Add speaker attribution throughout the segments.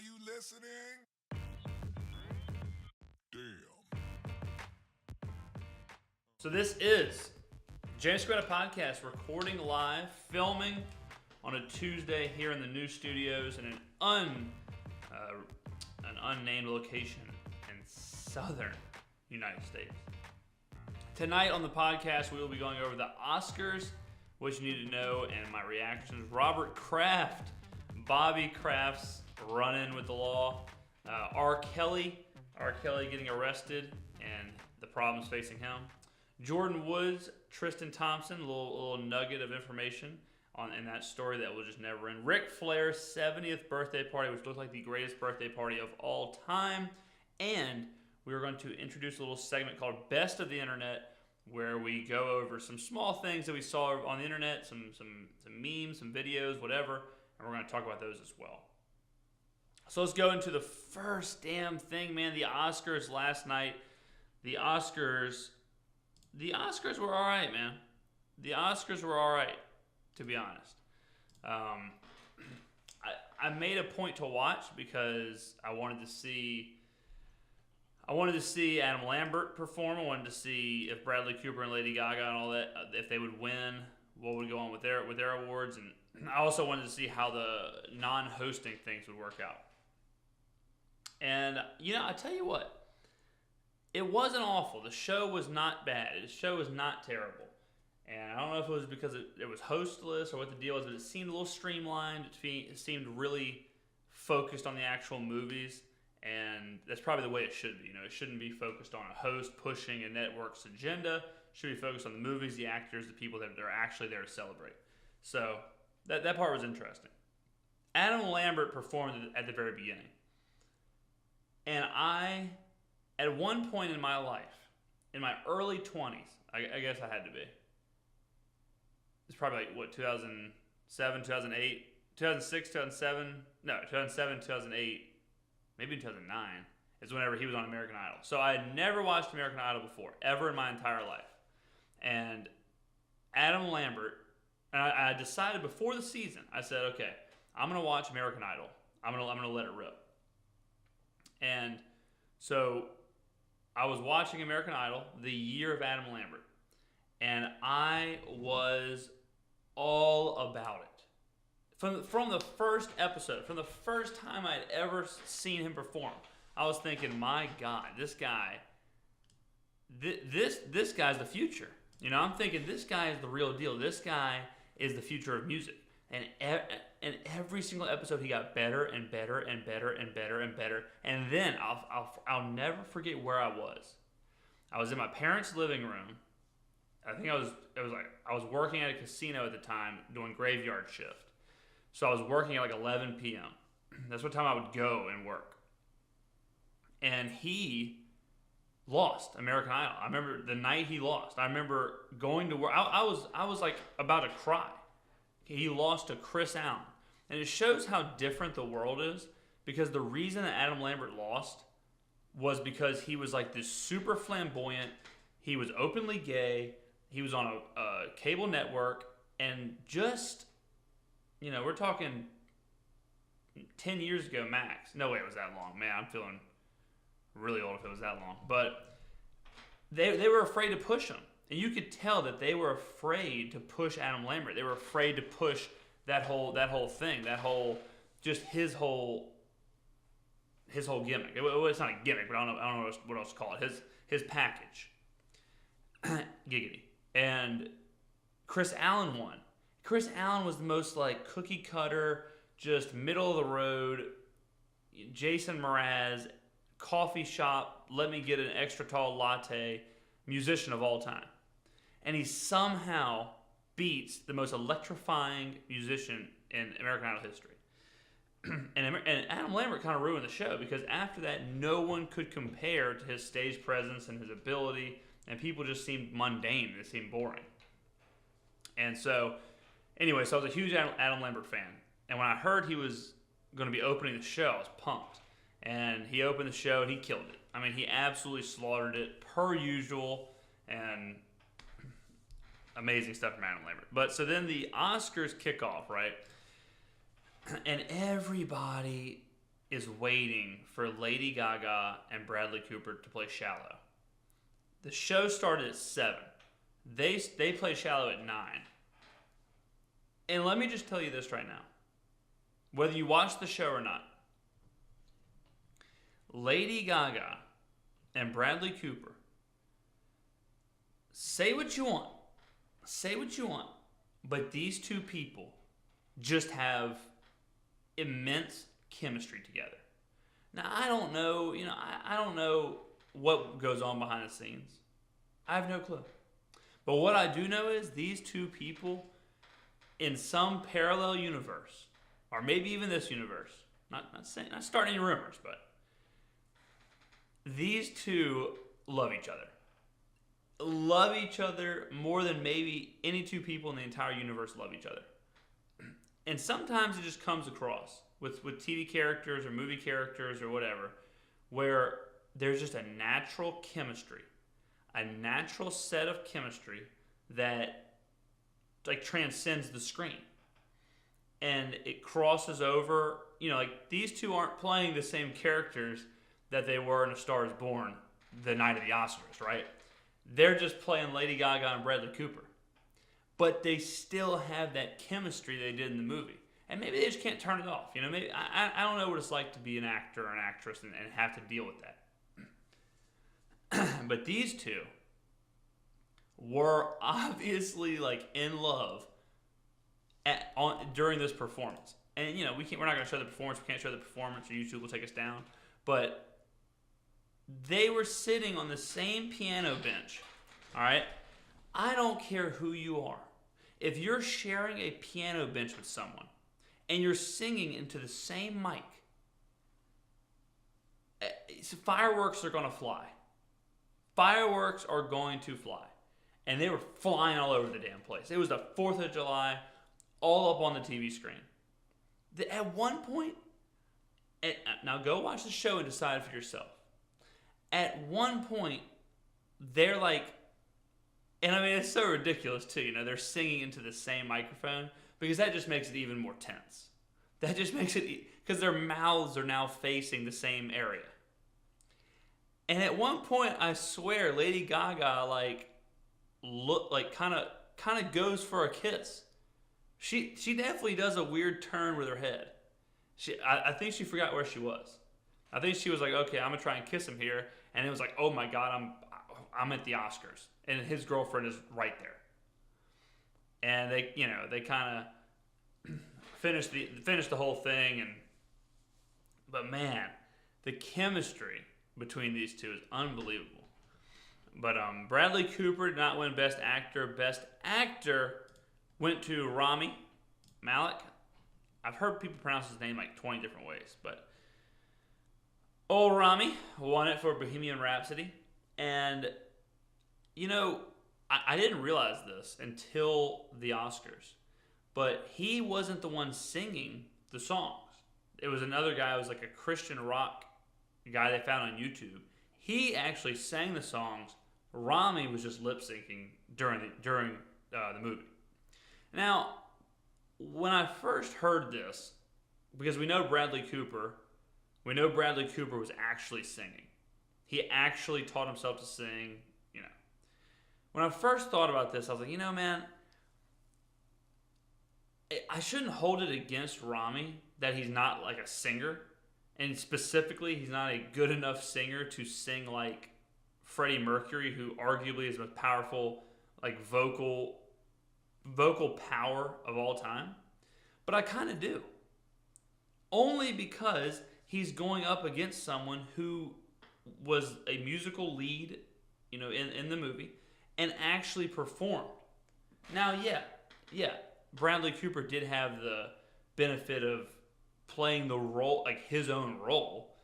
Speaker 1: you listening? Damn.
Speaker 2: So this is James Skrmetta podcast, recording live, filming on a Tuesday here in the new studios in an unnamed location in southern United States. Tonight on the podcast, we will be going over the Oscars, what you need to know, and my reactions. Robert Kraft, Bobby Kraft's run-in with the law, R. Kelly getting arrested and the problems facing him. Jordan Woods, Tristan Thompson, a little nugget of information in that story that will just never end. Ric Flair's 70th birthday party, which looked like the greatest birthday party of all time. And we are going to introduce a little segment called Best of the Internet, where we go over some small things that we saw on the internet, some memes, some videos, whatever, and we're going to talk about those as well. So let's go into the first damn thing, man. The Oscars last night. The Oscars were all right, man. The Oscars were all right, to be honest. I made a point to watch because I wanted to see Adam Lambert perform. I wanted to see if Bradley Cooper and Lady Gaga and all that, if they would win, what would go on with their awards, and I also wanted to see how the non-hosting things would work out. And I tell you what, it wasn't awful. The show was not bad. The show was not terrible. And I don't know if it was because it was hostless or what the deal was, but it seemed a little streamlined. It seemed really focused on the actual movies. And that's probably the way it should be. It shouldn't be focused on a host pushing a network's agenda. It should be focused on the movies, the actors, the people that are actually there to celebrate. So that part was interesting. Adam Lambert performed at the very beginning. And at one point in my life, in my early 20s, I guess I had to be. It's probably like, 2007, 2008, 2006, 2007, 2008, maybe 2009, is whenever he was on American Idol. So I had never watched American Idol before, ever in my entire life. And Adam Lambert, and I decided before the season, I said, okay, I'm going to watch American Idol. I'm going to let it rip. And so I was watching American Idol the year of Adam Lambert, and I was all about it. From the first episode, from the first time I'd ever seen him perform, I was thinking, my God, this guy, this guy's the future. I'm thinking this guy is the real deal. This guy is the future of music. And every single episode, he got better and better and better and better and better. And then I'll never forget where I was. I was in my parents' living room. I think I was working at a casino at the time doing graveyard shift. So I was working at like 11 p.m. That's what time I would go and work. And he lost American Idol. I remember the night he lost. I remember going to work. I was like about to cry. He lost to Chris Allen. And it shows how different the world is, because the reason that Adam Lambert lost was because he was like this super flamboyant. He was openly gay. He was on a cable network. And just, we're talking 10 years ago max. No way it was that long. Man, I'm feeling really old if it was that long. But they were afraid to push him. And you could tell that they were afraid to push Adam Lambert. They were afraid to push that whole thing, just his whole gimmick. It's not a gimmick, but I don't know what else to call it. His package. Giggity. And Chris Allen won. Chris Allen was the most like cookie cutter, just middle of the road, Jason Mraz, coffee shop, let me get an extra tall latte musician of all time. And he somehow beats the most electrifying musician in American Idol history. and Adam Lambert kind of ruined the show, because after that, no one could compare to his stage presence and his ability, and people just seemed mundane. They seemed boring. And so, anyway, so I was a huge Adam Lambert fan. And when I heard he was going to be opening the show, I was pumped. And he opened the show, and he killed it. I mean, he absolutely slaughtered it, per usual, and amazing stuff from Adam Lambert. But so then the Oscars kick off, right? And everybody is waiting for Lady Gaga and Bradley Cooper to play Shallow. The show started at 7. They played Shallow at 9. And let me just tell you this right now. Whether you watch the show or not, Lady Gaga and Bradley Cooper, say what you want. Say what you want. But these two people just have immense chemistry together. Now, I don't know, I don't know what goes on behind the scenes. I have no clue. But what I do know is these two people in some parallel universe, or maybe even this universe, not starting any rumors, but these two love each other. Love each other more than maybe any two people in the entire universe love each other. And sometimes it just comes across with TV characters or movie characters or whatever, where there's just a natural chemistry, a natural set of chemistry that like transcends the screen. And it crosses over, like these two aren't playing the same characters that they were in A Star Is Born the night of the Oscars, right? They're just playing Lady Gaga and Bradley Cooper. But they still have that chemistry they did in the movie. And maybe they just can't turn it off. Maybe I don't know what it's like to be an actor or an actress and have to deal with that. But these two were obviously like in love during this performance. And we're not going to show the performance. We can't show the performance, or YouTube will take us down. But they were sitting on the same piano bench. All right? I don't care who you are. If you're sharing a piano bench with someone and you're singing into the same mic, fireworks are going to fly. Fireworks are going to fly. And they were flying all over the damn place. It was the 4th of July, all up on the TV screen. At one point, now go watch the show and decide for yourself. At one point, they're like, and I mean, it's so ridiculous too, they're singing into the same microphone, because that just makes it even more tense. That just makes it, because their mouths are now facing the same area. And at one point, I swear, Lady Gaga kind of goes for a kiss. She definitely does a weird turn with her head. I think she forgot where she was. I think she was like, okay, I'm gonna try and kiss him here, and it was like, oh my God, I'm at the Oscars, and his girlfriend is right there. And they kind of finished the whole thing, but man, the chemistry between these two is unbelievable. But Bradley Cooper did not win Best Actor. Best Actor went to Rami Malek. I've heard people pronounce his name like 20 different ways, but old Rami won it for Bohemian Rhapsody. And, I didn't realize this until the Oscars, but he wasn't the one singing the songs. It was another guy. It was like a Christian rock guy they found on YouTube. He actually sang the songs. Rami was just lip syncing during the movie. Now, when I first heard this, because we know Bradley Cooper was actually singing. He actually taught himself to sing, When I first thought about this, I was like, man, I shouldn't hold it against Rami that he's not like a singer. And specifically, he's not a good enough singer to sing like Freddie Mercury, who arguably is the most powerful like vocal power of all time. But I kind of do. Only because he's going up against someone who was a musical lead, in the movie, and actually performed. Now, yeah, Bradley Cooper did have the benefit of playing the role, like his own role.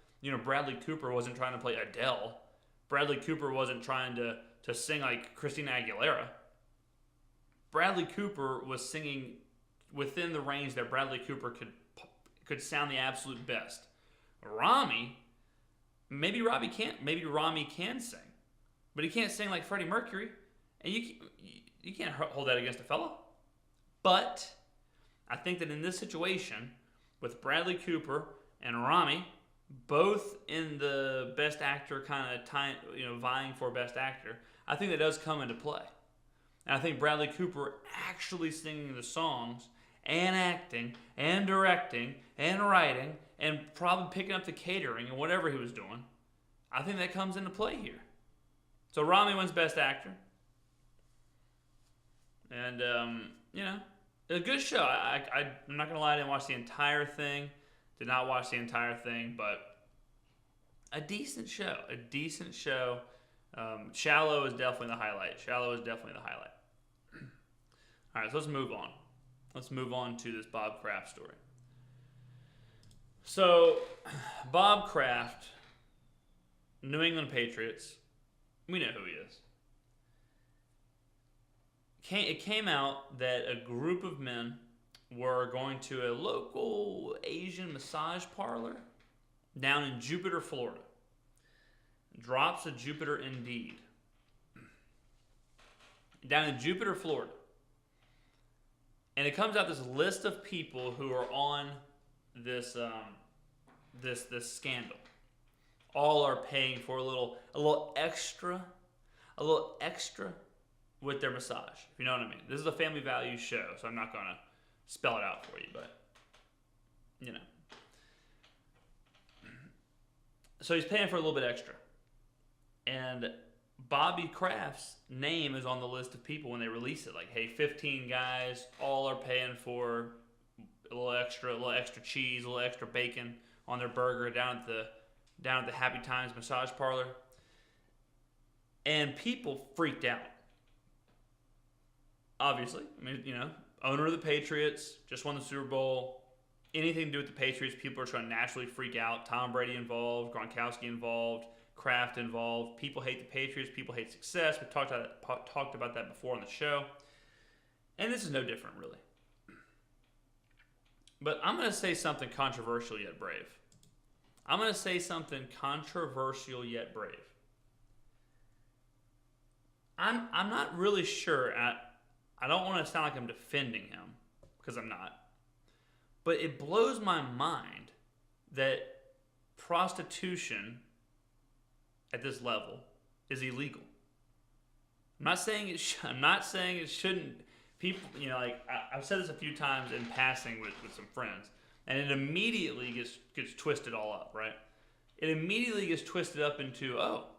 Speaker 2: Bradley Cooper wasn't trying to play Adele. Bradley Cooper wasn't trying to sing like Christina Aguilera. Bradley Cooper was singing within the range that Bradley Cooper could sound the absolute best. Rami, maybe Rami can sing, but he can't sing like Freddie Mercury, and you can't hold that against a fella. But I think that in this situation, with Bradley Cooper and Rami, both in the best actor kind of time, vying for best actor. I think that does come into play. And I think Bradley Cooper actually singing the songs and acting and directing and writing and probably picking up the catering and whatever he was doing, I think that comes into play here. So Rami wins Best Actor. And, a good show. I'm not going to lie, I didn't watch the entire thing. Did not watch the entire thing, but a decent show. Shallow is definitely the highlight. All right, so let's move on. Let's move on to this Bob Kraft story. So, Bob Kraft, New England Patriots, we know who he is. It came out that a group of men were going to a local Asian massage parlor down in Jupiter, Florida. Drops of Jupiter indeed. Down in Jupiter, Florida. And it comes out this list of people who are on this this scandal. All are paying for a little extra with their massage, if you know what I mean. This is a family values show, so I'm not gonna spell it out for you, but So he's paying for a little bit extra. And Bobby Kraft's name is on the list of people when they release it. Like, hey, 15 guys, all are paying for a little extra cheese, a little extra bacon on their burger down at the Happy Times massage parlor. And people freaked out. Obviously, I mean, owner of the Patriots, just won the Super Bowl. Anything to do with the Patriots, people are trying to naturally freak out. Tom Brady involved, Gronkowski involved, Kraft involved. People hate the Patriots. People hate success. We talked about that before on the show. And this is no different, really. But I'm going to say something controversial yet brave. I'm not really sure. I don't want to sound like I'm defending him, because I'm not. But it blows my mind that prostitution at this level is illegal. I'm not saying it shouldn't. People, I've said this a few times in passing with some friends, and it immediately gets twisted all up, right? It immediately gets twisted up into, oh,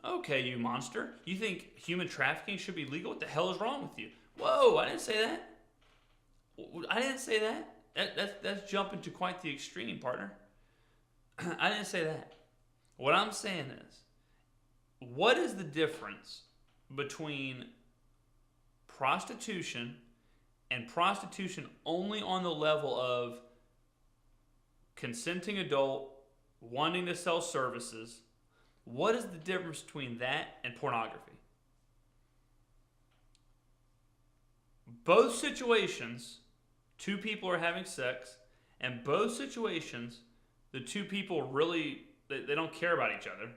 Speaker 2: okay, you monster. You think human trafficking should be legal? What the hell is wrong with you? Whoa, I didn't say that. That's jumping to quite the extreme, partner. I didn't say that. What I'm saying is, what is the difference between prostitution and prostitution only on the level of consenting adult wanting to sell services? What is the difference between that and pornography? Both situations, two people are having sex, and both situations, the two people really, they don't care about each other.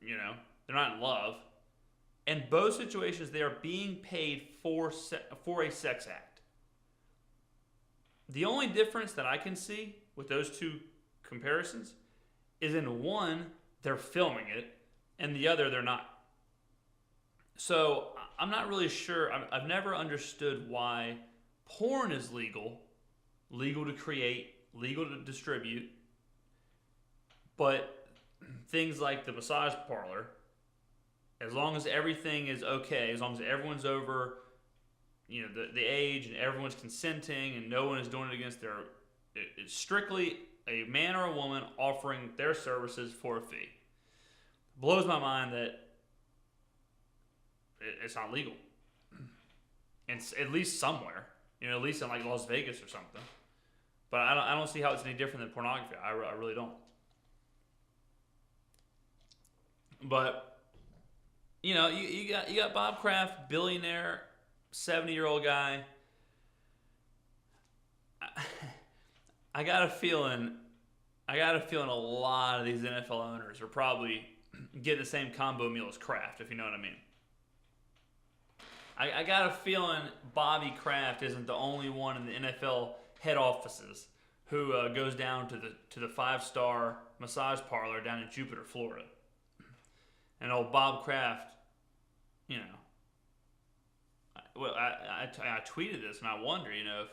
Speaker 2: They're not in love. In both situations, they are being paid for a sex act. The only difference that I can see with those two comparisons is in one, they're filming it, and the other, they're not. So I'm not really sure. I've never understood why porn is legal to create, legal to distribute, but things like the massage parlor, as long as everything is okay, as long as everyone's over, the age and everyone's consenting and no one is doing it against it's strictly a man or a woman offering their services for a fee. Blows my mind that it's not legal. It's at least somewhere, at least in like Las Vegas or something. But I don't see how it's any different than pornography. I really don't. But you got Bob Kraft, billionaire, 70-year-old guy. I got a feeling a lot of these NFL owners are probably getting the same combo meal as Kraft, if you know what I mean. I got a feeling Bobby Kraft isn't the only one in the NFL head offices who goes down to the 5-star massage parlor down in Jupiter, Florida. And old Bob Kraft, you know, I tweeted this, and I wonder, you know,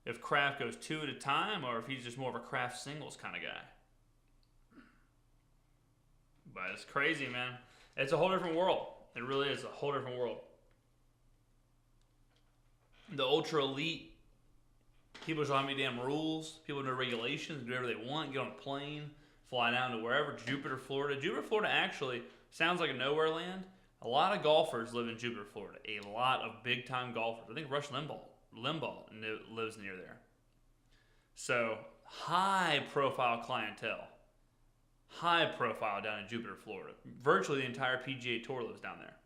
Speaker 2: if Kraft goes 2 at a time, or if he's just more of a Kraft singles kind of guy. But it's crazy, man. It's a whole different world. It really is a whole different world. The ultra elite people don't have any damn rules. People know regulations, do whatever they want, get on a plane, fly down to wherever, Jupiter, Florida. Jupiter, Florida actually sounds like a nowhere land. A lot of golfers live in Jupiter, Florida. A lot of big-time golfers. I think Rush Limbaugh lives near there. So, high-profile clientele. High-profile down in Jupiter, Florida. Virtually the entire PGA Tour lives down there.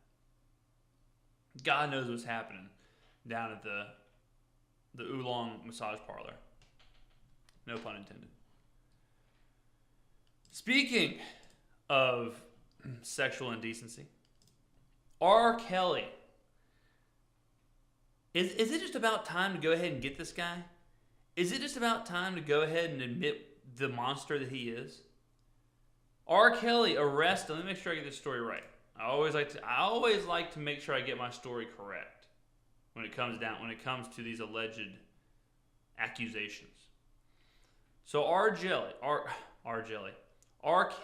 Speaker 2: God knows what's happening down at the Oolong massage parlor. No pun intended. Speaking of sexual indecency, R. Kelly. Is it just about time to go ahead and get this guy? Is it just about time to go ahead and admit the monster that he is? R. Kelly arrested. Let me make sure I get this story right. I always like to make sure I get my story correct when it comes to these alleged accusations. So R.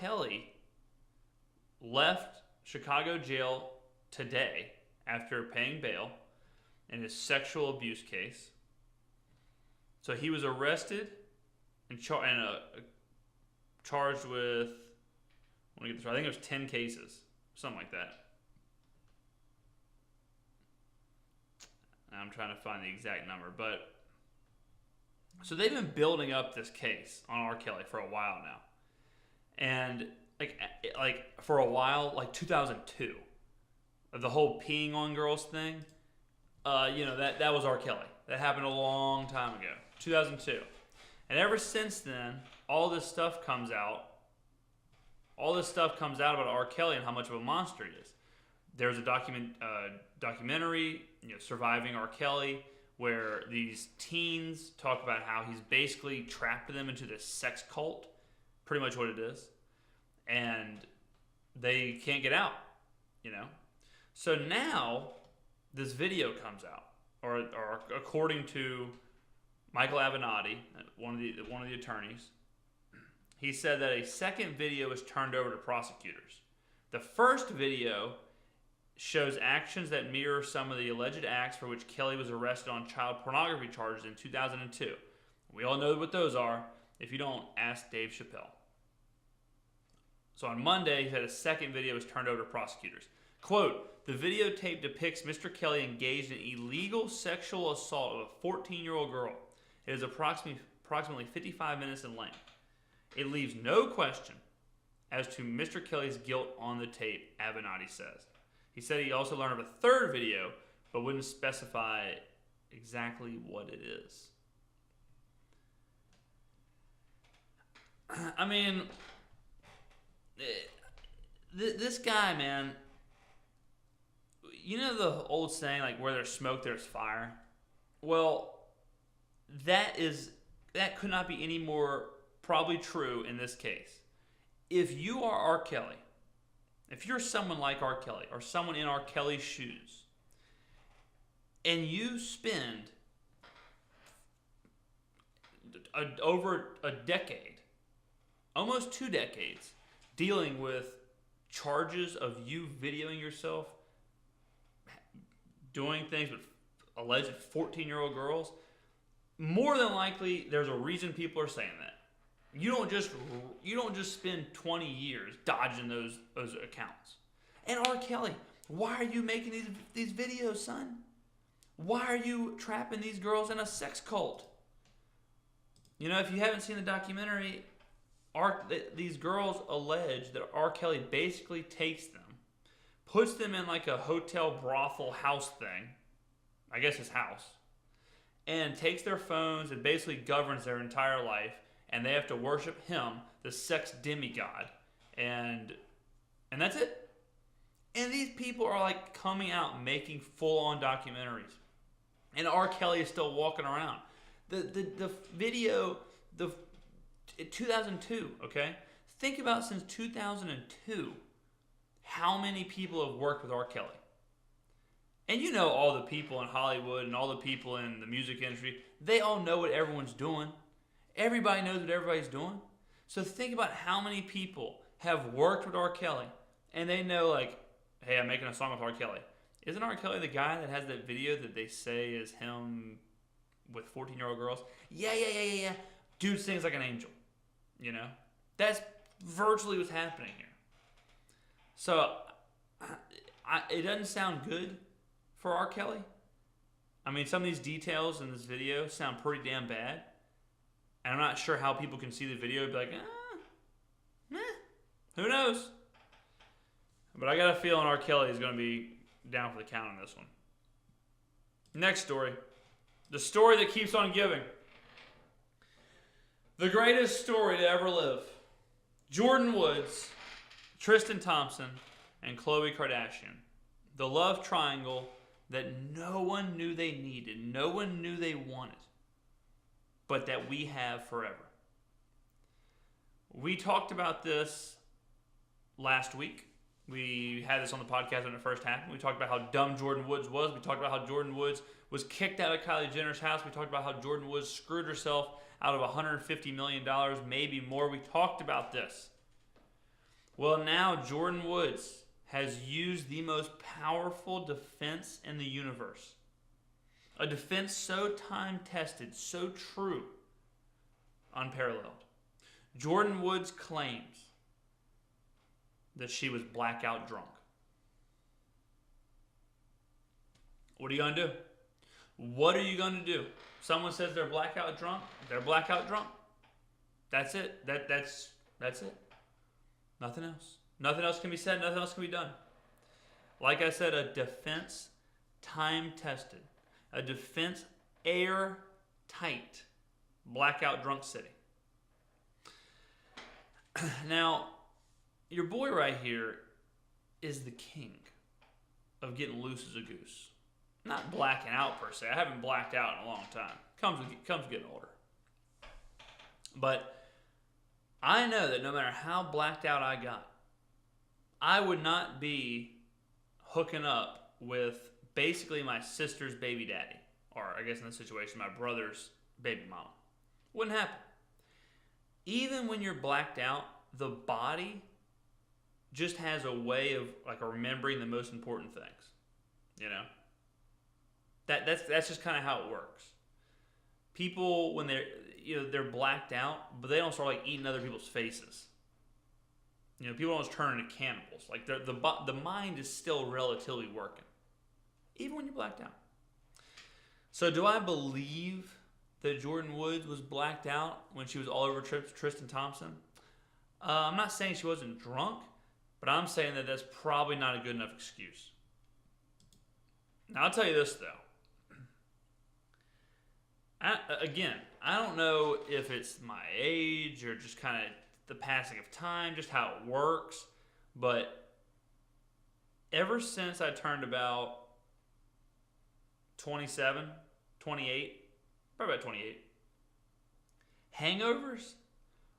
Speaker 2: Kelly left Chicago jail today after paying bail in his sexual abuse case. So he was arrested and charged with, I think it was 10 cases, something like that. I'm trying to find the exact number, but so they've been building up this case on R. Kelly for a while now, and like for a while, like 2002, the whole peeing on girls thing. That was R. Kelly. That happened a long time ago, 2002, and ever since then, all this stuff comes out. All this stuff comes out about R. Kelly and how much of a monster he is. There's a documentary, Surviving R. Kelly, where these teens talk about how he's basically trapped them into this sex cult, pretty much what it is, and they can't get out, So now this video comes out, or according to Michael Avenatti, one of the attorneys, he said that a second video was turned over to prosecutors. The first video shows actions that mirror some of the alleged acts for which Kelly was arrested on child pornography charges in 2002. We all know what those are. If you don't, ask Dave Chappelle. So on Monday, he said a second video was turned over to prosecutors. Quote, the videotape depicts Mr. Kelly engaged in illegal sexual assault of a 14-year-old girl. It is approximately 55 minutes in length. It leaves no question as to Mr. Kelly's guilt on the tape, Avenatti says. He said he also learned of a third video, but wouldn't specify exactly what it is. I mean, this guy, man, you know the old saying, like, where there's smoke, there's fire? Well, that could not be any more probably true in this case. If you are R. Kelly, if you're someone like R. Kelly, or someone in R. Kelly's shoes, and you spend over a decade, almost 2 decades, dealing with charges of you videoing yourself doing things with alleged 14-year-old girls, more than likely there's a reason people are saying that. You don't just spend 20 years dodging those accounts. And R. Kelly, why are you making these videos, son? Why are you trapping these girls in a sex cult? If you haven't seen the documentary, these girls allege that R. Kelly basically takes them, puts them in like a hotel brothel house thing, I guess his house, and takes their phones and basically governs their entire life. And they have to worship him, the sex demigod, and that's it. And these people are like coming out making full-on documentaries, and R. Kelly is still walking around. The video The 2002, okay? Think about since 2002 how many people have worked with R. Kelly. And you know all the people in Hollywood and all the people in the music industry, they all know what everyone's doing. Everybody knows what everybody's doing. So think about how many people have worked with R. Kelly and they know, like, hey, I'm making a song with R. Kelly. Isn't R. Kelly the guy that has that video that they say is him with 14-year-old girls? Yeah. Dude sings like an angel. You know? That's virtually what's happening here. So, it doesn't sound good for R. Kelly. I mean, some of these details in this video sound pretty damn bad. And I'm not sure how people can see the video and be like, who knows? But I got a feeling R. Kelly is going to be down for the count on this one. Next story. The story that keeps on giving. The greatest story to ever live. Jordan Woods, Tristan Thompson, and Khloe Kardashian. The love triangle that no one knew they needed, no one knew they wanted, but that we have forever. We talked about this last week. We had this on the podcast when it first happened. We talked about how dumb Jordan Woods was. We talked about how Jordan Woods was kicked out of Kylie Jenner's house. We talked about how Jordan Woods screwed herself out of $150 million, maybe more. We talked about this. Well, now Jordan Woods has used the most powerful defense in the universe. A defense so time-tested, so true, unparalleled. Jordan Woods claims that she was blackout drunk. What are you going to do? What are you going to do? Someone says they're blackout drunk. They're blackout drunk. That's it. That's it. Nothing else. Nothing else can be said. Nothing else can be done. Like I said, a defense time-tested. A defense airtight. Blackout drunk city. Now, your boy right here is the king of getting loose as a goose. Not blacking out per se. I haven't blacked out in a long time. Comes with getting older. But I know that no matter how blacked out I got, I would not be hooking up with basically my sister's baby daddy. Or I guess in this situation, my brother's baby mama. Wouldn't happen. Even when you're blacked out, the body just has a way of like remembering the most important things. You know? That's just kind of how it works. People, when they're blacked out, but they don't start like eating other people's faces. You know, people don't just turn into cannibals. Like the mind is still relatively working, even when you're blacked out. So, do I believe that Jordan Woods was blacked out when she was all over Tristan Thompson? I'm not saying she wasn't drunk, but I'm saying that that's probably not a good enough excuse. Now, I'll tell you this, though. I don't know if it's my age or just kind of the passing of time, just how it works, but ever since I turned about 27, 28, probably about 28, hangovers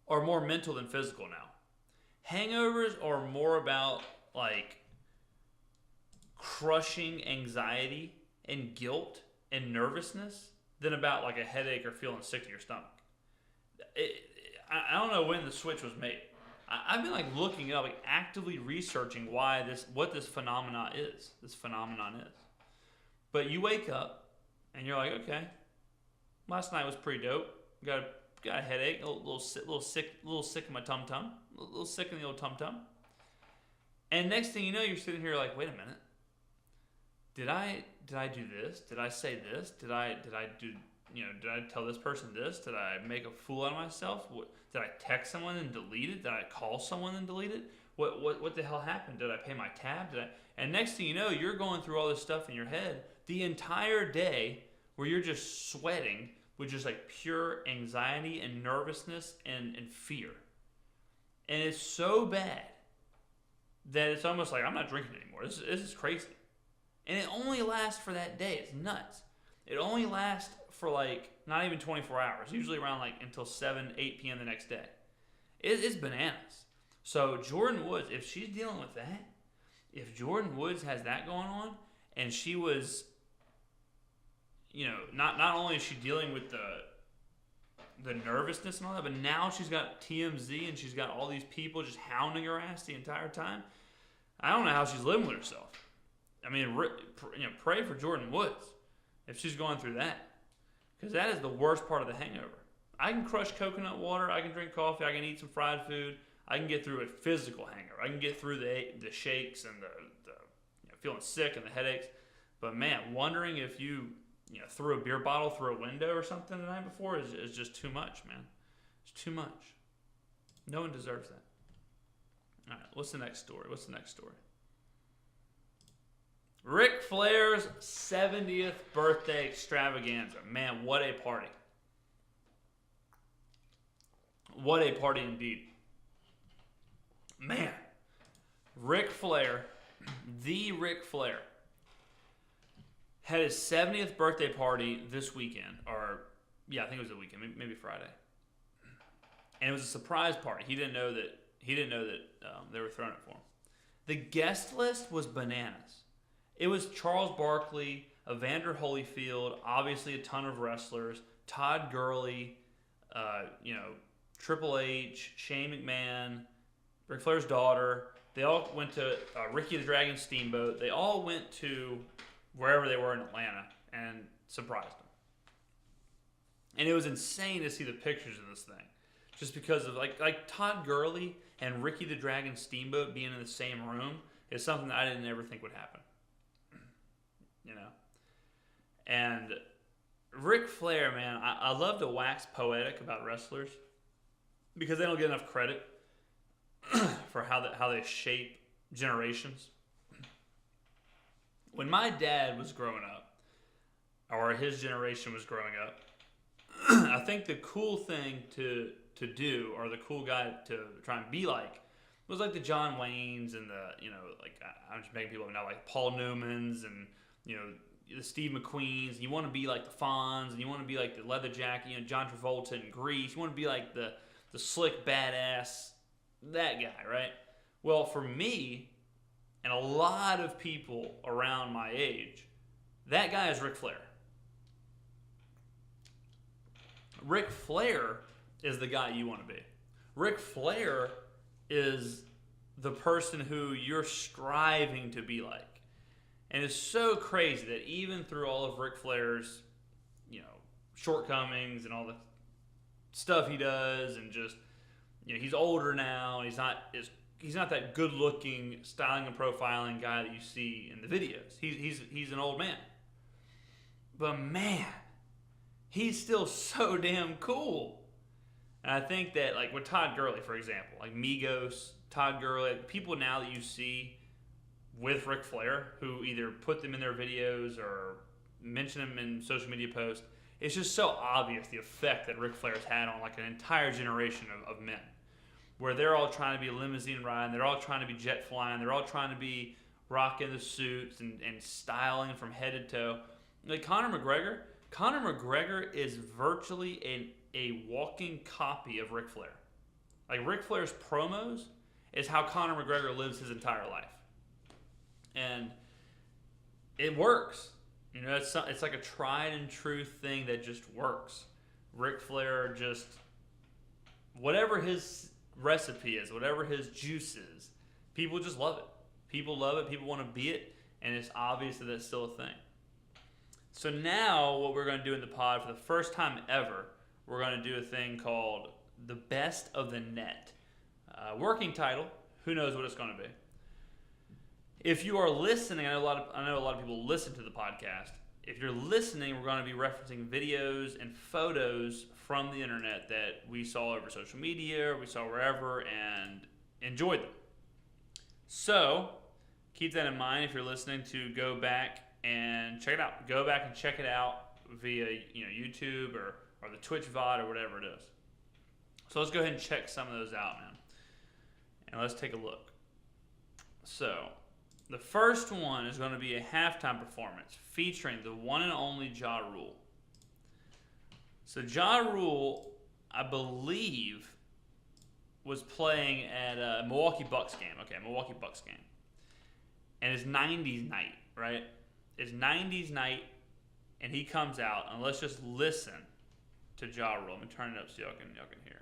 Speaker 2: are more mental than physical now. Hangovers are more about like crushing anxiety and guilt and nervousness than about like a headache or feeling sick to your stomach. I don't know when the switch was made. I've been like looking it up, like actively researching what this phenomenon is. But you wake up and you're like, okay, last night was pretty dope. Got a headache, a little sick in my tum tum, a little sick in the old tum tum. And next thing you know, you're sitting here like, wait a minute. Did I do this? Did I say this? Did I tell this person this? Did I make a fool out of myself? Did I text someone and delete it? Did I call someone and delete it? What the hell happened? Did I pay my tab? And next thing you know, you're going through all this stuff in your head the entire day where you're just sweating with just like pure anxiety and nervousness and fear. And it's so bad that it's almost like I'm not drinking anymore. This is crazy. And it only lasts for that day. It's nuts. It only lasts for like Not even 24 hours. Usually around like until 7, 8 p.m. the next day. It's bananas. So Jordyn Woods, if she's dealing with that, if Jordyn Woods has that going on, and she was, not only is she dealing with the nervousness and all that, but now she's got TMZ and she's got all these people just hounding her ass the entire time. I don't know how she's living with herself. I mean, pray for Jordyn Woods if she's going through that, because that is the worst part of the hangover. I can crush coconut water, I can drink coffee, I can eat some fried food, I can get through a physical hangover. I can get through the shakes and the feeling sick and the headaches. But man, wondering if you threw a beer bottle through a window or something the night before is just too much, man. It's too much. No one deserves that. All right, what's the next story? Ric Flair's 70th birthday extravaganza. Man, what a party. What a party indeed. Man, Ric Flair, the Ric Flair, had his 70th birthday party this weekend, or I think it was the weekend, maybe Friday. And it was a surprise party. He didn't know that they were throwing it for him. The guest list was bananas. It was Charles Barkley, Evander Holyfield, obviously a ton of wrestlers, Todd Gurley, Triple H, Shane McMahon, Ric Flair's daughter. They all went to Ricky the Dragon Steamboat. They all went to wherever they were in Atlanta and surprised them. And it was insane to see the pictures of this thing. Just because of like Todd Gurley and Ricky the Dragon Steamboat being in the same room is something that I didn't ever think would happen. And Ric Flair, man, I love to wax poetic about wrestlers because they don't get enough credit for how they shape generations. When my dad was growing up, or his generation was growing up, I think the cool thing to do, or the cool guy to try and be like, was like the John Waynes and I'm just making people up now, like Paul Newmans and, the Steve McQueens. You want to be like the Fonz, and you want to be like the Leather Jacket, John Travolta in Grease. You want to be like the slick badass, that guy, right? Well, for me, and a lot of people around my age, that guy is Ric Flair. Ric Flair is the guy you want to be. Ric Flair is the person who you're striving to be like. And it's so crazy that even through all of Ric Flair's, shortcomings and all the stuff he does, and just, he's older now, he's not that good-looking styling and profiling guy that you see in the videos. He's an old man. But man, he's still so damn cool. And I think that, like with Todd Gurley, for example, like Migos, Todd Gurley, people now that you see with Ric Flair, who either put them in their videos or mention them in social media posts, it's just so obvious the effect that Ric Flair's had on like an entire generation of men, where they're all trying to be limousine riding, they're all trying to be jet flying, they're all trying to be rocking the suits and styling from head to toe. Like Conor McGregor is virtually a walking copy of Ric Flair. Like Ric Flair's promos is how Conor McGregor lives his entire life. And it works. It's like a tried and true thing that just works. Ric Flair just, whatever his recipe is, whatever his juice is, people just love it. People love it. People want to be it. And it's obvious that that's still a thing. So now what we're going to do in the pod, for the first time ever, we're going to do a thing called The Best of the Net. Working title, who knows what it's going to be. If you are listening, I know a lot of people listen to the podcast. If you're listening, we're going to be referencing videos and photos from the internet that we saw over social media, or we saw wherever, and enjoyed them. So keep that in mind if you're listening, to go back and check it out. Go back and check it out via YouTube or the Twitch VOD or whatever it is. So let's go ahead and check some of those out, man. And let's take a look. So the first one is going to be a halftime performance featuring the one and only Ja Rule. So Ja Rule, I believe, was playing at a Milwaukee Bucks game. Okay, Milwaukee Bucks game. And it's 90s night, right? It's 90s night, and he comes out, and let's just listen to Ja Rule. Let me turn it up so y'all can hear.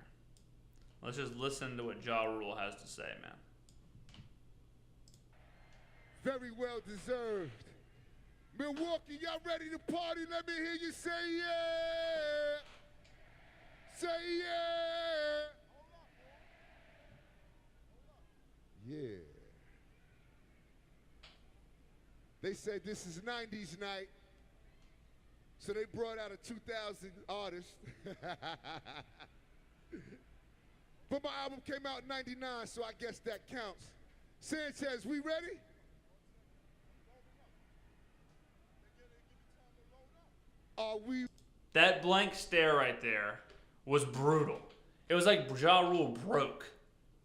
Speaker 2: Let's just listen to what Ja Rule has to say, man.
Speaker 1: Very well deserved. Milwaukee, y'all ready to party? Let me hear you say yeah. Say yeah. Yeah. They said this is 90s night, so they brought out a 2000 artist. But my album came out in 99, so I guess that counts. Sanchez, we ready? Are we?
Speaker 2: That blank stare right there was brutal. It was like Ja Rule broke.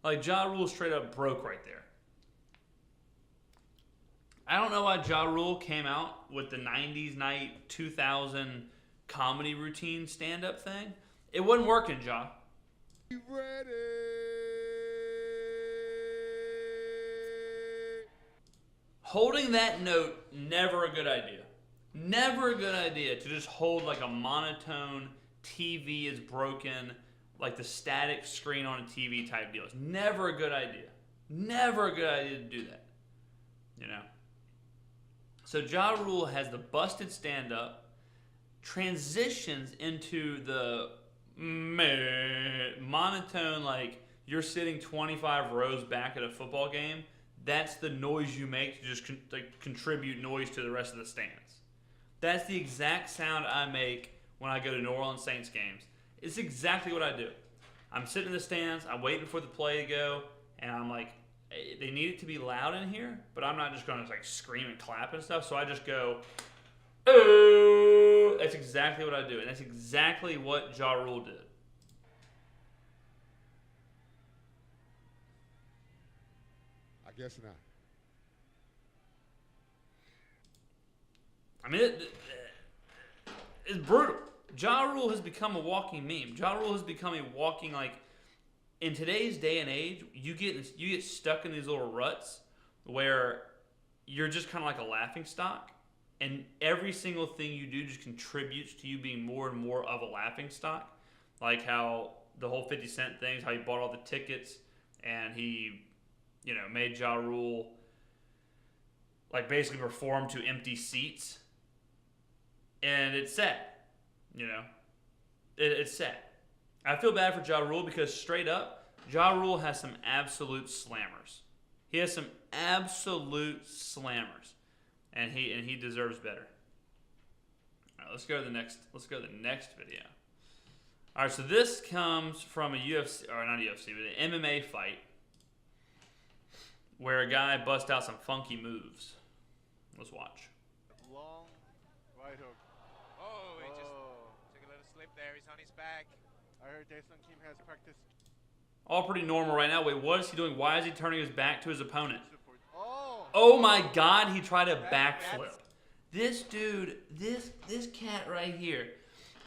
Speaker 2: Like Ja Rule straight up broke right there. I don't know why Ja Rule came out with the 90s night 2000 comedy routine stand-up thing. It wasn't working, Ja.
Speaker 1: Ready?
Speaker 2: Holding that note, never a good idea. Never a good idea to just hold like a monotone TV is broken, like the static screen on a TV type deal. It's never a good idea. Never a good idea to do that. You know? So Ja Rule has the busted stand-up, transitions into the monotone, like you're sitting 25 rows back at a football game. That's the noise you make to just contribute noise to the rest of the stands. That's the exact sound I make when I go to New Orleans Saints games. It's exactly what I do. I'm sitting in the stands, I'm waiting for the play to go, and I'm like, they need it to be loud in here, but I'm not just going to like scream and clap and stuff, so I just go, oh. That's exactly what I do, and that's exactly what Ja Rule did.
Speaker 1: I guess not.
Speaker 2: I mean, it's brutal. Ja Rule has become a walking meme. Ja Rule has become a walking, like, in today's day and age, you get stuck in these little ruts where you're just kind of like a laughing stock, and every single thing you do just contributes to you being more and more of a laughing stock. Like how the whole 50 Cent things, how he bought all the tickets, and he, made Ja Rule, like, basically perform to empty seats. And it's sad, It's sad. I feel bad for Ja Rule because straight up, Ja Rule has some absolute slammers. He has some absolute slammers, and he deserves better. All right, let's go to the next video. All right, so this comes from a UFC, or not UFC, but an MMA fight where a guy busts out some funky moves. Let's watch.
Speaker 3: Long right hook.
Speaker 4: Oh, he just took a little slip there. He's on his back.
Speaker 3: I heard Jason Kim has practiced.
Speaker 2: All pretty normal right now. Wait, what is he doing? Why is he turning his back to his opponent?
Speaker 3: Oh!
Speaker 2: Oh my God, he tried a backflip. This dude, this cat right here,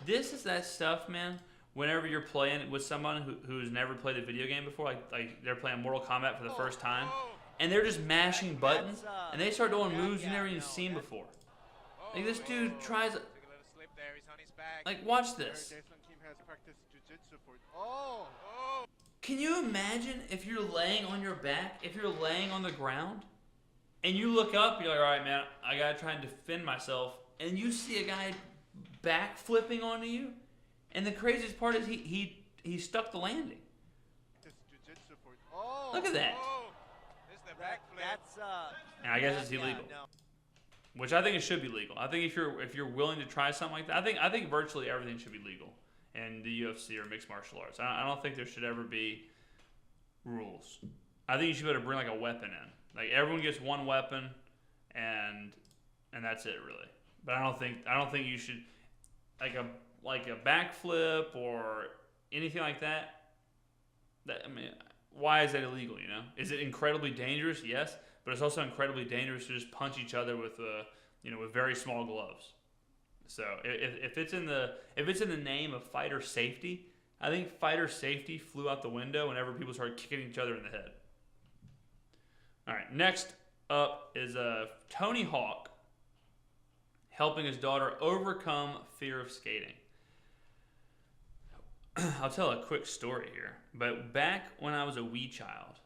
Speaker 2: this is that stuff, man. Whenever you're playing with someone who's never played a video game before, like they're playing Mortal Kombat for the first time, and they're just mashing buttons, and they start doing moves you never even seen before. Like this dude tries.
Speaker 4: Took a little slip there. He's on his back.
Speaker 2: Like, watch this.
Speaker 3: Jason Kim has practiced jiu-jitsu for. Oh!
Speaker 2: Can you imagine if you're laying on your back, if you're laying on the ground, and you look up, you're like, all right, man, I gotta try and defend myself, and you see a guy backflipping onto you, and the craziest part is he stuck the landing.
Speaker 3: Jiu-jitsu for. Oh!
Speaker 2: Look at that.
Speaker 4: Oh, this is the backflip.
Speaker 5: That's
Speaker 2: And I guess it's illegal.
Speaker 5: no.
Speaker 2: Which I think it should be legal. I think if you're willing to try something like that, I think virtually everything should be legal in the UFC or mixed martial arts. I don't think there should ever be rules. I think you should be able to bring like a weapon in. Like everyone gets one weapon, and that's it really. But I don't think you should like a backflip or anything like that. Why is that illegal? Is it incredibly dangerous? Yes. But it's also incredibly dangerous to just punch each other with with very small gloves. So if it's in the name of fighter safety, I think fighter safety flew out the window whenever people started kicking each other in the head. All right, next up is Tony Hawk helping his daughter overcome fear of skating. I'll tell a quick story here, but back when I was a wee child,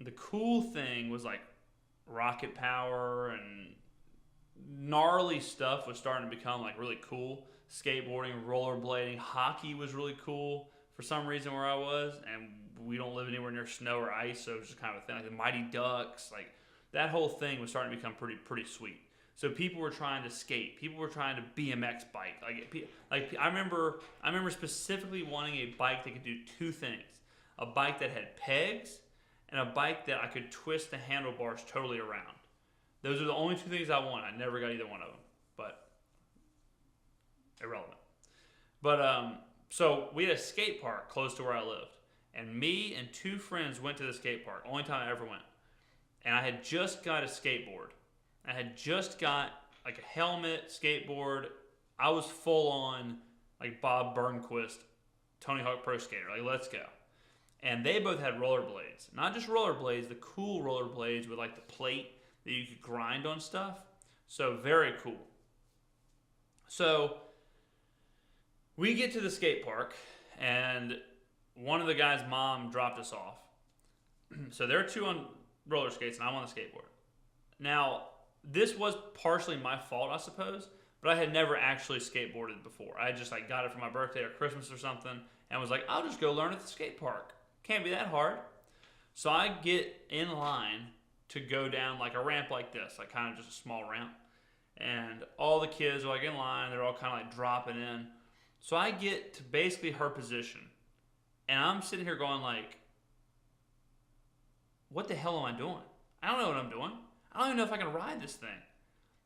Speaker 2: the cool thing was like rocket power and gnarly stuff was starting to become like really cool. Skateboarding, rollerblading, hockey was really cool for some reason where I was, and we don't live anywhere near snow or ice, so it was just kind of a thing. Like the Mighty Ducks, like that whole thing was starting to become pretty sweet. So people were trying to skate. People were trying to BMX bike. Like I remember specifically wanting a bike that could do two things: a bike that had pegs and a bike that I could twist the handlebars totally around. Those are the only two things I wanted. I never got either one of them, but irrelevant. But so we had a skate park close to where I lived, and me and two friends went to the skate park. Only time I ever went, and I had just got a skateboard. I had just got like a helmet, skateboard. I was full on like Bob Burnquist, Tony Hawk Pro Skater. Like, let's go. And they both had rollerblades. Not just rollerblades, the cool rollerblades with like the plate that you could grind on stuff. So very cool. So we get to the skate park, and one of the guys' mom dropped us off. So there are two on roller skates, and I'm on the skateboard. Now, this was partially my fault, I suppose, but I had never actually skateboarded before. I just like got it for my birthday or Christmas or something, and was like, I'll just go learn at the skate park. Can't be that hard. So I get in line to go down like a ramp like this, like kind of just a small ramp. And all the kids are like in line, they're all kind of like dropping in. So I get to basically her position, and I'm sitting here going like, what the hell am I doing? I don't know what I'm doing. I don't even know if I can ride this thing.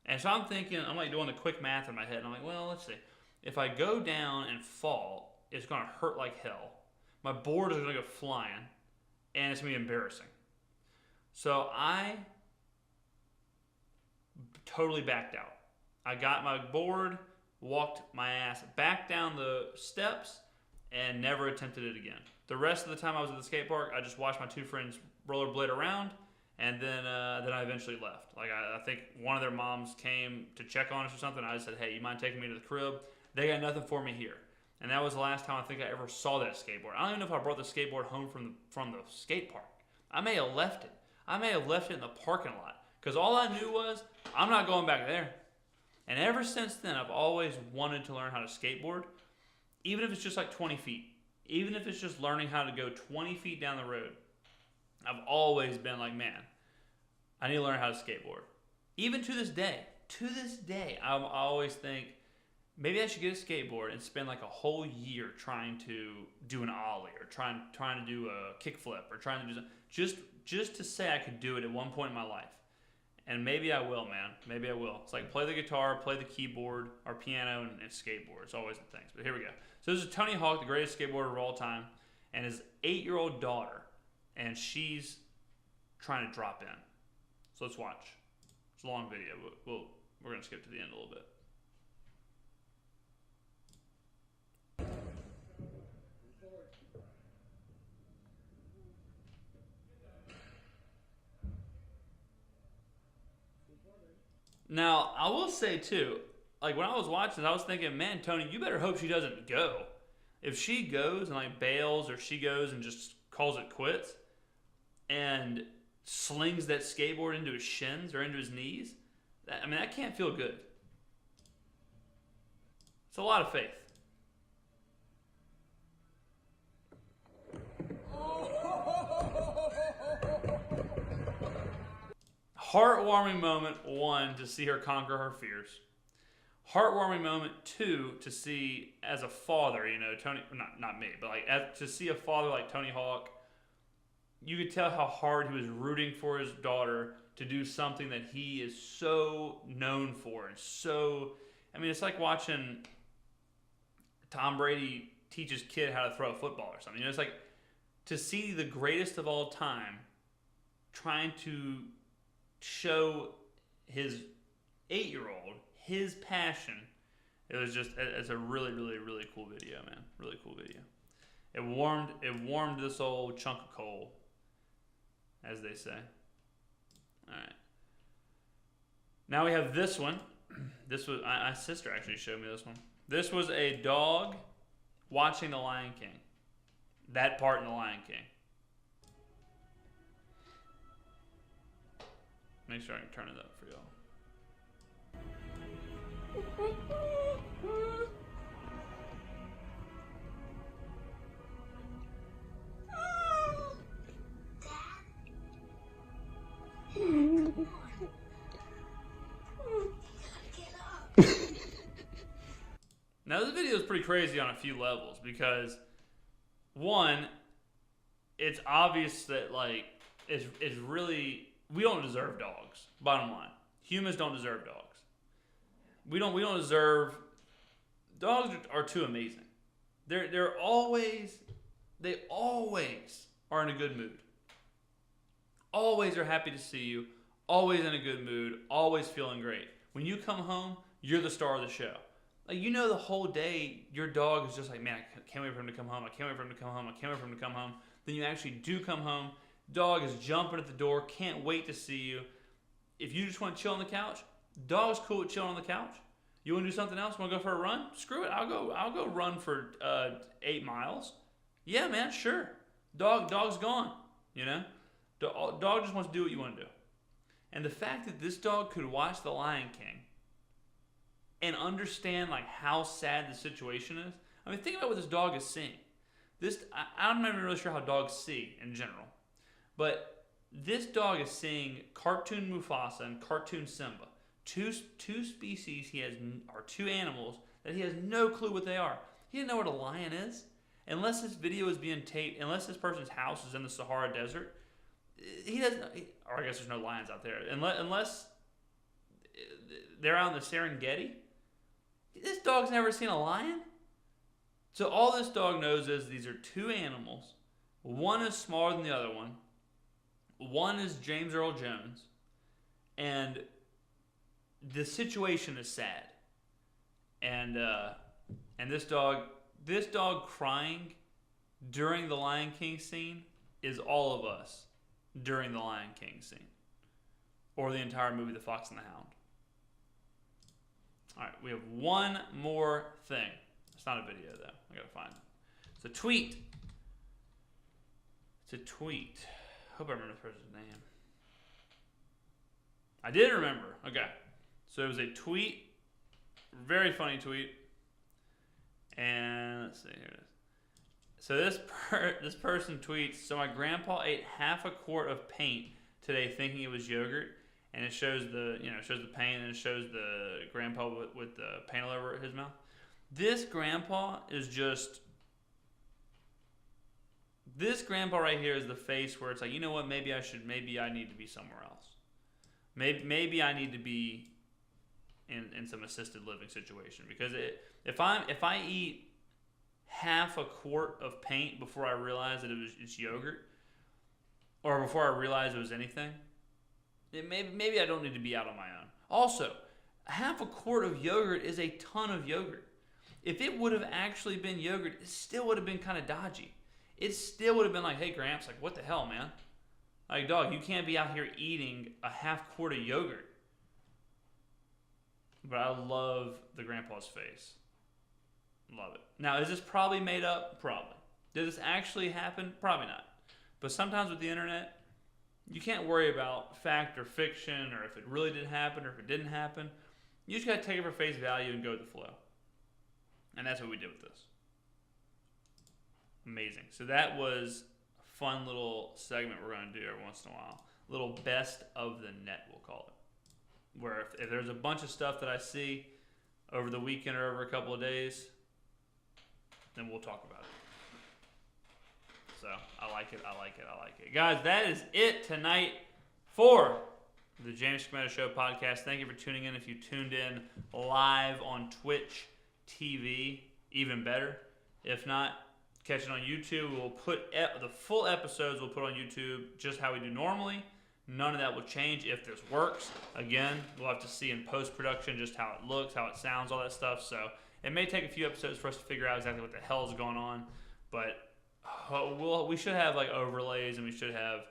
Speaker 2: And so I'm thinking, I'm like doing the quick math in my head. And I'm like, well, let's see. If I go down and fall, it's going to hurt like hell. My board is going to go flying, and it's going to be embarrassing. So I totally backed out. I got my board, walked my ass back down the steps, and never attempted it again. The rest of the time I was at the skate park, I just watched my two friends rollerblade around, and then I eventually left. Like I think one of their moms came to check on us or something. I just said, hey, you mind taking me to the crib? They got nothing for me here. And that was the last time I think I ever saw that skateboard. I don't even know if I brought the skateboard home from the skate park. I may have left it. I may have left it in the parking lot. Because all I knew was, I'm not going back there. And ever since then, I've always wanted to learn how to skateboard. Even if it's just like 20 feet. Even if it's just learning how to go 20 feet down the road. I've always been like, man, I need to learn how to skateboard. Even to this day, I always think, maybe I should get a skateboard and spend like a whole year trying to do an ollie or trying to do a kickflip or trying to do something, just to say I could do it at one point in my life. And maybe I will, man. Maybe I will. It's like play the guitar, play the keyboard, or piano, and skateboard. It's always the things. But here we go. So this is Tony Hawk, the greatest skateboarder of all time, and his 8-year-old daughter, and she's trying to drop in. So let's watch. It's a long video. We're going to skip to the end a little bit. Now, I will say, too, like, when I was watching, I was thinking, man, Tony, you better hope she doesn't go. If she goes and, like, bails or she goes and just calls it quits and slings that skateboard into his shins or into his knees, that can't feel good. It's a lot of faith. Heartwarming moment, 1, to see her conquer her fears. Heartwarming moment, 2, to see as a father, Tony, not me, but like to see a father like Tony Hawk, you could tell how hard he was rooting for his daughter to do something that he is so known for. And so, it's like watching Tom Brady teach his kid how to throw a football or something. It's like to see the greatest of all time trying to show his 8-year-old his passion It was just, it's a really, really, really cool video, man. Really cool video. It warmed this old chunk of coal, as they say. All right. Now we have this one. This was, my sister actually showed me this one. This was a dog watching The Lion King. That part in The Lion King. Make sure I can turn it up for y'all. Now this video is pretty crazy on a few levels because, one, it's obvious that like it's really, we don't deserve dogs. Bottom line, humans don't deserve dogs. We don't deserve. Dogs are too amazing. They always are in a good mood. Always are happy to see you. Always in a good mood. Always feeling great. When you come home, you're the star of the show. Like, you know, the whole day your dog is just like, man, I can't wait for him to come home. I can't wait for him to come home. I can't wait for him to come home. Then you actually do come home. Dog is jumping at the door. Can't wait to see you. If you just want to chill on the couch, dog's cool with chilling on the couch. You want to do something else? Want to go for a run? Screw it. I'll go run for 8 miles. Yeah, man, sure. Dog's gone. You know, dog just wants to do what you want to do. And the fact that this dog could watch The Lion King and understand like how sad the situation is. I mean, think about what this dog is seeing. I'm not even really sure how dogs see in general, but this dog is seeing cartoon Mufasa and cartoon Simba. Two species or two animals that he has no clue what they are. He didn't know what a lion is. Unless this video is being taped, unless this person's house is in the Sahara Desert, he doesn't, or I guess there's no lions out there. Unless they're out in the Serengeti, this dog's never seen a lion. So all this dog knows is these are two animals. One is smaller than the other one. One is James Earl Jones. And the situation is sad. And this dog crying during the Lion King scene is all of us during the Lion King scene. Or the entire movie, The Fox and the Hound. All right, we have one more thing. It's not a video, though. I gotta find it. It's a tweet. Hope I remember the person's name. I did remember. Okay. So it was a tweet. Very funny tweet. And let's see, here it is. So this person tweets, so my grandpa ate half a quart of paint today thinking it was yogurt. And it shows the paint, and it shows the grandpa with the paint all over his mouth. This grandpa right here is the face where it's like, you know what, maybe I need to be somewhere else. Maybe I need to be in some assisted living situation, because if I eat half a quart of paint before I realize that it's yogurt, or before I realize it was anything, maybe I don't need to be out on my own. Also, half a quart of yogurt is a ton of yogurt. If it would have actually been yogurt, it still would have been kind of dodgy. It still would have been like, hey, Gramps, like, what the hell, man? Like, dog, you can't be out here eating a half quart of yogurt. But I love the grandpa's face. Love it. Now, is this probably made up? Probably. Did this actually happen? Probably not. But sometimes with the internet, you can't worry about fact or fiction, or if it really did happen or if it didn't happen. You just got to take it for face value and go with the flow. And that's what we did with this. Amazing. So that was a fun little segment we're going to do every once in a while. Little best of the net, we'll call it. Where if there's a bunch of stuff that I see over the weekend or over a couple of days, then we'll talk about it. So I like it. Guys, that is it tonight for the James Skrmetta Show podcast. Thank you for tuning in. If you tuned in live on Twitch TV, even better. If not, catch it on YouTube. We'll put the full episodes we'll put on YouTube just how we do normally. None of that will change if this works. Again, we'll have to see in post-production just how it looks, how it sounds, all that stuff. So it may take a few episodes for us to figure out exactly what the hell is going on. But we should have like overlays, and we should have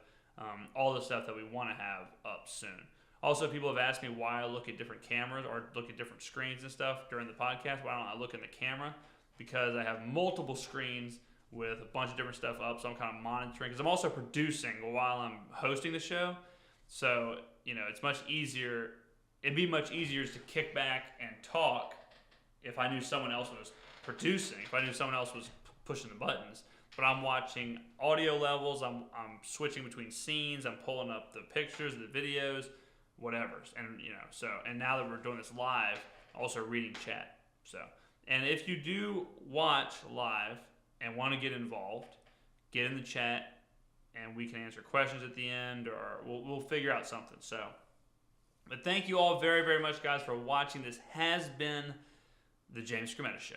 Speaker 2: all the stuff that we want to have up soon. Also, people have asked me why I look at different cameras or look at different screens and stuff during the podcast. Why don't I look in the camera? Because I have multiple screens with a bunch of different stuff up, so I'm kind of monitoring. Because I'm also producing while I'm hosting the show. So, it's much easier. It'd be much easier to kick back and talk if I knew someone else was producing, if I knew someone else was pushing the buttons. But I'm watching audio levels, I'm switching between scenes, I'm pulling up the pictures, the videos, whatever. And now that we're doing this live, also reading chat. So, and if you do watch live and want to get involved, get in the chat and we can answer questions at the end, or we'll figure out something. So, but thank you all very, very much, guys, for watching. This has been the James Skrmetta Show.